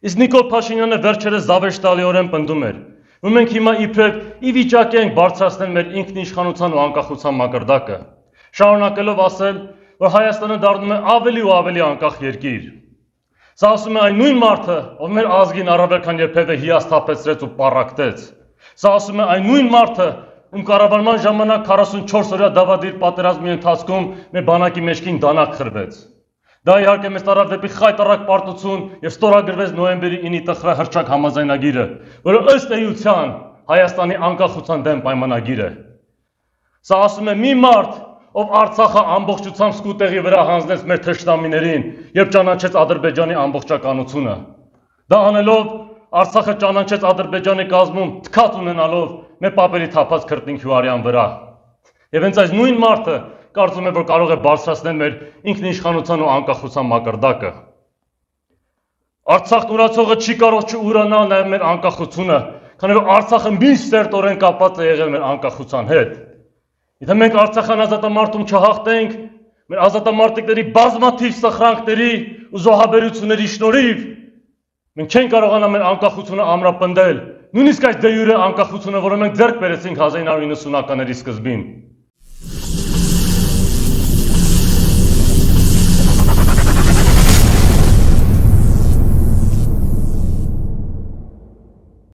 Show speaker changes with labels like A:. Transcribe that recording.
A: Իսկ Նիկոլ Փաշինյանը վերջերս զավեշտալիորեն պնդում էր, որ մենք հիմա իբրև ի վիճակի ենք բարձրացնել մեր ինքնիշխանության ու անկախության մակարդակը, շարունակելով ասել, որ Հայաստանը դառնում է ավելի ու ավելի անկախ երկիր։ Սա ասում է այն նույն մարդը, ով մեր ազգին առավել քան երբևէ հիասթափեցրեց ու պառակտեց։ Սա ասում է այն նույն մարդը, ում կառավարման ժամանակ 44 օրյա դավադիր պատերազմի ընթացքում մեր բանակի մեջքին դանակ խրվեց։ Դա իհարկե մեզ տարավ դեպի խայտառակ պարտություն եւ ստորագրվեց նոյեմբերի 9-ի տխրահ հռչակ համաձայնագիրը, որը ըստ էության Հայաստանի անկախության դեմ պայմանագիր է։ Սա ասում է մի մարդ, ով Արցախը ամբողջությամբ սկուտեղի վրա հանձնեց մեր թշնամիներին, երբ ճանաչեց Ադրբեջանի ամբողջականությունը։ Դա անելով Արցախը ճանաչեց Ադրբեջանի կազմում թքած ունենալով մեր պապերի թափած քրտնինք Հյուարյան վրա։ Եվ հենց այս նույն մարդը կարծում է, որ կարող է բարձրացնել մեր ինքնիշխանության ու անկախության մակարդակը։ Արցախն ուրացողը չի կարող չուրանալ նաև մեր անկախությունը, քանի որ Արցախը միշտ սերտորեն կապված է եղել մեր անկախության հետ։ Եթե մենք Արցախյան ազատամարտում չհաղթենք, մեր ազատամարտիկների բազմաթիվ սխրանքների ու զոհաբերությունների շնորհիվ մենք չենք կարողանա մեր անկախությունը ամրապնդել, նույնիսկ այս դե յուրե անկախությունը, որը մենք ձեռք բերեցինք 1990-ականների սկզբին։